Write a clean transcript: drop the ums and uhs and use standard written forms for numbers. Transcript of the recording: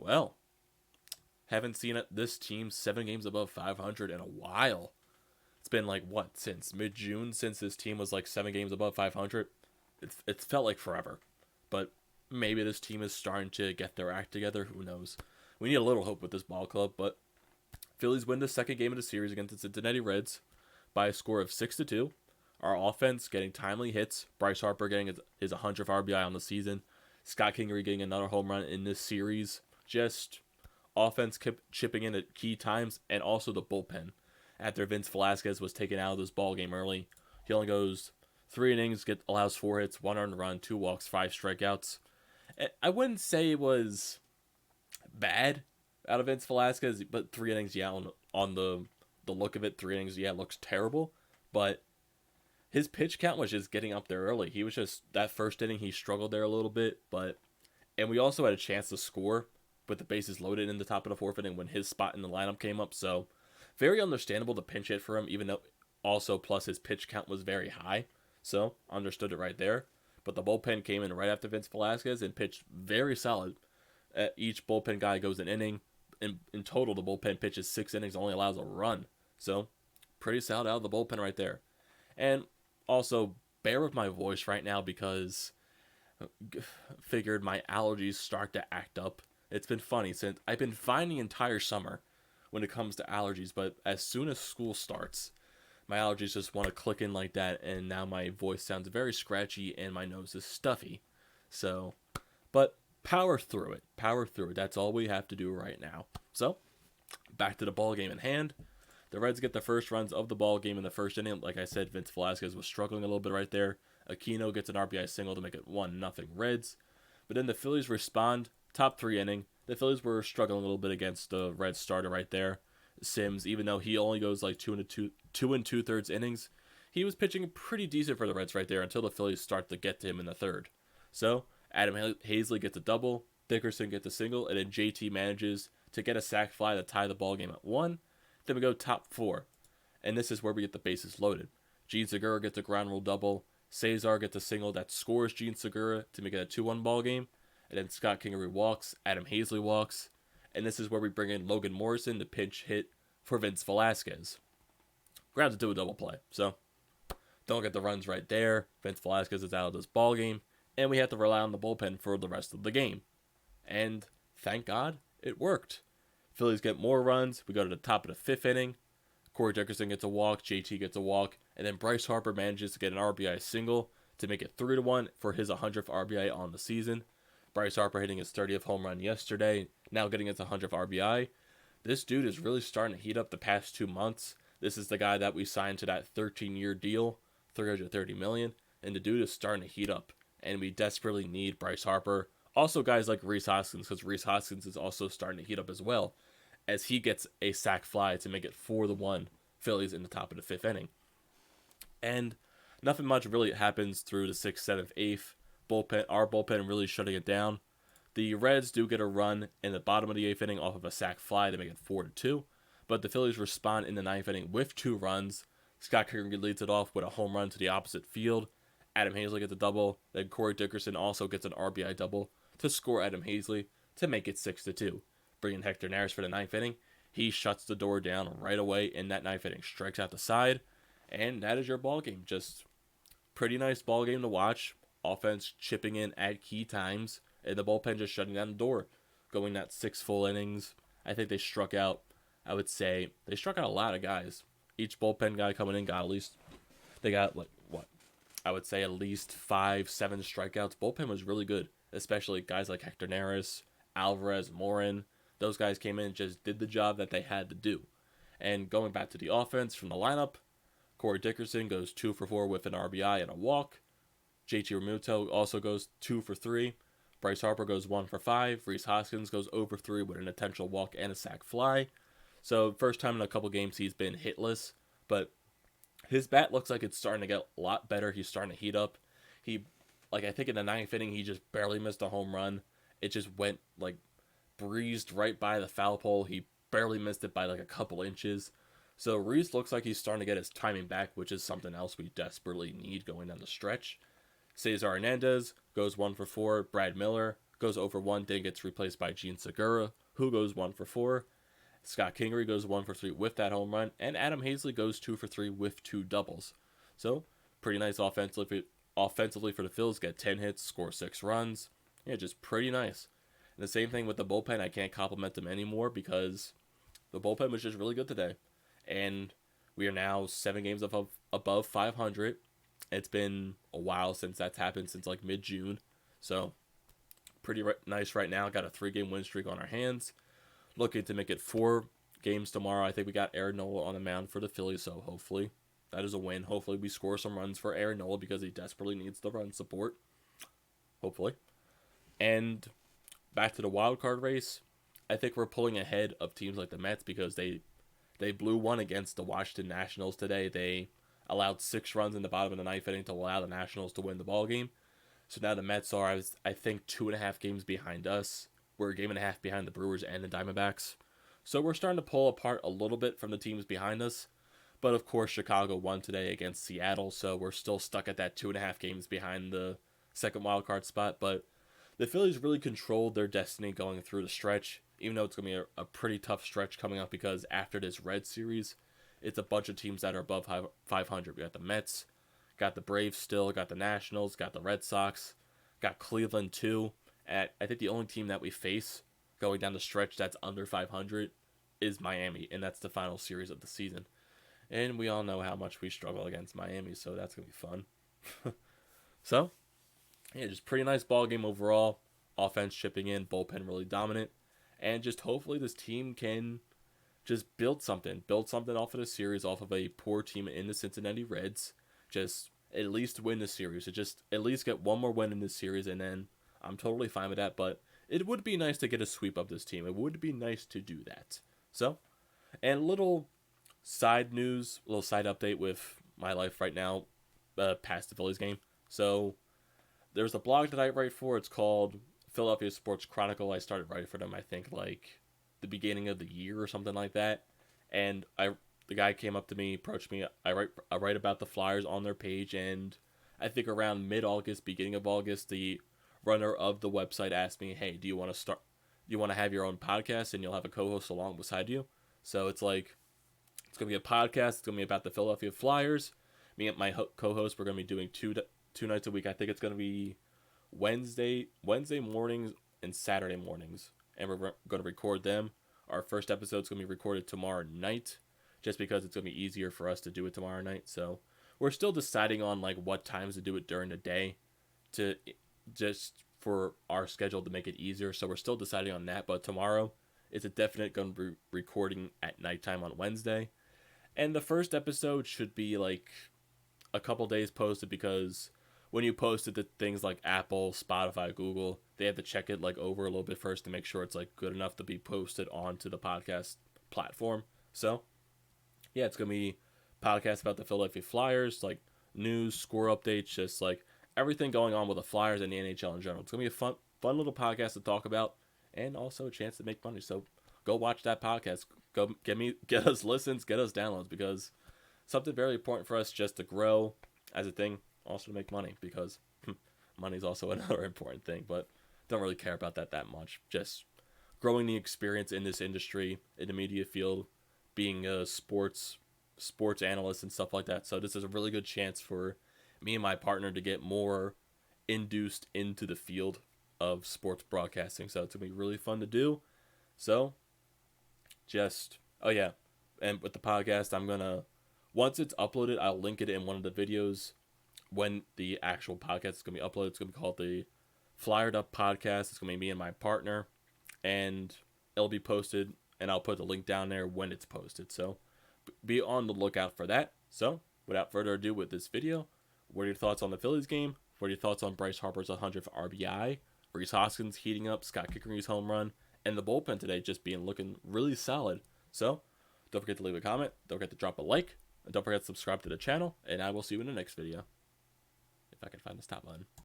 Well, haven't seen this team 7 games above 500 in a while. It's been like what, since mid-June since this team was like 7 games above 500. It's felt like forever, but maybe this team is starting to get their act together. Who knows? We need a little hope with this ball club, but Phillies win the second game of the series against the Cincinnati Reds by a score of 6-2. Our offense getting timely hits. Bryce Harper getting his 100th RBI on the season. Scott Kingery getting another home run in this series. Just offense kept chipping in at key times, and also the bullpen. After Vince Velasquez was taken out of this ball game early, he only goes 3 innings, allows 4 hits, 1 earned run, 2 walks, 5 strikeouts. I wouldn't say it was bad out of Vince Velasquez, but 3 innings, yeah, on the look of it, 3 innings, yeah, looks terrible. But his pitch count was just getting up there early. He was just, that first inning, he struggled there a little bit, and we also had a chance to score with the bases loaded in the top of the fourth inning when his spot in the lineup came up. So very understandable to pinch hit for him, even though also plus his pitch count was very high. So understood it right there. But the bullpen came in right after Vince Velasquez and pitched very solid. Each bullpen guy goes an inning. In total, the bullpen pitches 6 innings, only allows a run. So pretty solid out of the bullpen right there. And also, bear with my voice right now because figured my allergies start to act up. It's been funny since I've been fine the entire summer when it comes to allergies, but as soon as school starts, my allergies just want to click in like that, and now my voice sounds very scratchy and my nose is stuffy. So, but power through it. Power through it. That's all we have to do right now. So, back to the ball game in hand. The Reds get the first runs of the ball game in the first inning. Like I said, Vince Velasquez was struggling a little bit right there. Aquino gets an RBI single to make it 1-0 Reds. But then the Phillies respond. Top 3 inning. The Phillies were struggling a little bit against the Reds starter right there. Sims, even though he only goes like 2 2/3 innings, he was pitching pretty decent for the Reds right there until the Phillies start to get to him in the third. So Adam Hazley gets a double, Dickerson gets a single, and then JT manages to get a sac fly to tie the ball game at 1. Then we go top 4, and this is where we get the bases loaded. Gene Segura gets a ground rule double, Cesar gets a single that scores Gene Segura to make it a 2-1 ball game, and then Scott Kingery walks, Adam Hazley walks, and this is where we bring in Logan Morrison to pinch hit for Vince Velasquez. We're going to have to do a double play, so don't get the runs right there. Vince Velasquez is out of this ball game, and we have to rely on the bullpen for the rest of the game. And thank God it worked. Phillies get more runs. We go to the top of the 5th inning. Corey Dickerson gets a walk, JT gets a walk, and then Bryce Harper manages to get an RBI single to make it 3-1 for his 100th RBI on the season. Bryce Harper hitting his 30th home run yesterday, now getting his 100th RBI. This dude is really starting to heat up the past 2 months. This is the guy that we signed to that 13-year deal, $330 million, and the dude is starting to heat up, and we desperately need Bryce Harper. Also guys like Rhys Hoskins, because Rhys Hoskins is also starting to heat up as well, as he gets a sac fly to make it 4-1 Phillies in the top of the 5th inning. And nothing much really happens through the 6th, 7th, 8th. Our bullpen really shutting it down. The Reds do get a run in the bottom of the 8th inning off of a sac fly to make it 4-2. But the Phillies respond in the 9th inning with 2 runs. Scott Kingery leads it off with a home run to the opposite field. Adam Hazley gets a double. Then Corey Dickerson also gets an RBI double to score Adam Hazley to make it 6-2. Bringing Hector Neris for the 9th inning. He shuts the door down right away in that 9th inning. Strikes out the side. And that is your ball game. Just pretty nice ball game to watch. Offense chipping in at key times. And the bullpen just shutting down the door. Going that 6 full innings. I think they struck out, I would say, they struck out a lot of guys. Each bullpen guy coming in got at least, they got like, what? I would say at least 5-7 strikeouts. Bullpen was really good. Especially guys like Hector Neris, Alvarez, Morin. Those guys came in and just did the job that they had to do. And going back to the offense from the lineup, Corey Dickerson goes 2 for 4 with an RBI and a walk. JT Realmuto also goes 2 for 3. Bryce Harper goes 1 for 5. Rhys Hoskins goes 0 for 3 with an intentional walk and a sac fly. So first time in a couple games he's been hitless, but his bat looks like it's starting to get a lot better. He's starting to heat up. I think in the 9th inning, he just barely missed a home run. It just went, breezed right by the foul pole. He barely missed it by, a couple inches. So Rhys looks like he's starting to get his timing back, which is something else we desperately need going down the stretch. Cesar Hernandez goes 1 for 4. Brad Miller goes over 1, then gets replaced by Gene Segura, who goes 1 for 4. Scott Kingery goes 1 for 3 with that home run, and Adam Hazley goes 2 for 3 with 2 doubles. So, pretty nice offensively for the Phillies. Get 10 hits, score 6 runs. Yeah, just pretty nice. And the same thing with the bullpen. I can't compliment them anymore because the bullpen was just really good today. And we are now 7 games above 500. It's been a while since that's happened, since like mid-June. So, pretty nice right now. Got a 3-game win streak on our hands. Looking to make it 4 games tomorrow. I think we got Aaron Nola on the mound for the Phillies, so hopefully that is a win. Hopefully we score some runs for Aaron Nola because he desperately needs the run support. Hopefully. And back to the wild card race. I think we're pulling ahead of teams like the Mets because they blew one against the Washington Nationals today. They allowed 6 runs in the bottom of the 9th inning to allow the Nationals to win the ball game. So now the Mets are, I think, 2.5 games behind us. We're a game and a half behind the Brewers and the Diamondbacks. So we're starting to pull apart a little bit from the teams behind us. But of course, Chicago won today against Seattle, so we're still stuck at that 2.5 games behind the second wild card spot. But the Phillies really controlled their destiny going through the stretch, even though it's going to be a pretty tough stretch coming up because after this Red Series, it's a bunch of teams that are above 500. We got the Mets, got the Braves still, got the Nationals, got the Red Sox, got Cleveland too. And I think the only team that we face going down the stretch that's under 500 is Miami, and that's the final series of the season. And we all know how much we struggle against Miami, so that's going to be fun. So, yeah, just pretty nice ball game overall. Offense chipping in, bullpen really dominant. And just hopefully this team can just build something off of the series, off of a poor team in the Cincinnati Reds. Just at least win the series. Just at least get one more win in this series, and then I'm totally fine with that, but it would be nice to get a sweep of this team. It would be nice to do that. So, and a little side news, a little side update with my life right now, past the Phillies game. So, there's a blog that I write for. It's called Philadelphia Sports Chronicle. I started writing for them, I think, like the beginning of the year or something like that. And the guy came up to me, approached me. I write about the Flyers on their page, and I think around mid-August, beginning of August, the runner of the website asked me, hey, do you want to have your own podcast and you'll have a co-host along beside you? So it's like, it's going to be a podcast. It's going to be about the Philadelphia Flyers. Me and my co-host, we're going to be doing two nights a week. I think it's going to be Wednesday mornings and Saturday mornings. And we're going to record them. Our first episode is going to be recorded tomorrow night, just because it's going to be easier for us to do it tomorrow night. So we're still deciding on like what times to do it during the day to just for our schedule to make it easier. So we're still deciding on that, but tomorrow it's a definite going to be recording at nighttime on Wednesday. And the first episode should be like a couple days posted, because when you post it to things like Apple, Spotify, Google, they have to check it like over a little bit first to make sure it's like good enough to be posted onto the podcast platform. So yeah, it's going to be podcasts about the Philadelphia Flyers, like news, score updates, just like everything going on with the Flyers and the NHL in general. It's going to be a fun little podcast to talk about, and also a chance to make money. So go watch that podcast. Go get us listens, get us downloads, because something very important for us just to grow as a thing, also to make money, because money is also another important thing, but don't really care about that much. Just growing the experience in this industry, in the media field, being a sports analyst and stuff like that. So this is a really good chance for me and my partner to get more induced into the field of sports broadcasting. So it's going to be really fun to do. So oh yeah, and with the podcast, I'm going to, once it's uploaded, I'll link it in one of the videos when the actual podcast is going to be uploaded. It's going to be called the Flyered Up Podcast. It's going to be me and my partner, and it'll be posted, and I'll put the link down there when it's posted. So be on the lookout for that. So without further ado with this video, what are your thoughts on the Phillies game? What are your thoughts on Bryce Harper's 100th RBI? Rhys Hoskins heating up, Scott Kingery's home run, and the bullpen today just looking really solid. So don't forget to leave a comment. Don't forget to drop a like. And don't forget to subscribe to the channel. And I will see you in the next video. If I can find the stop button.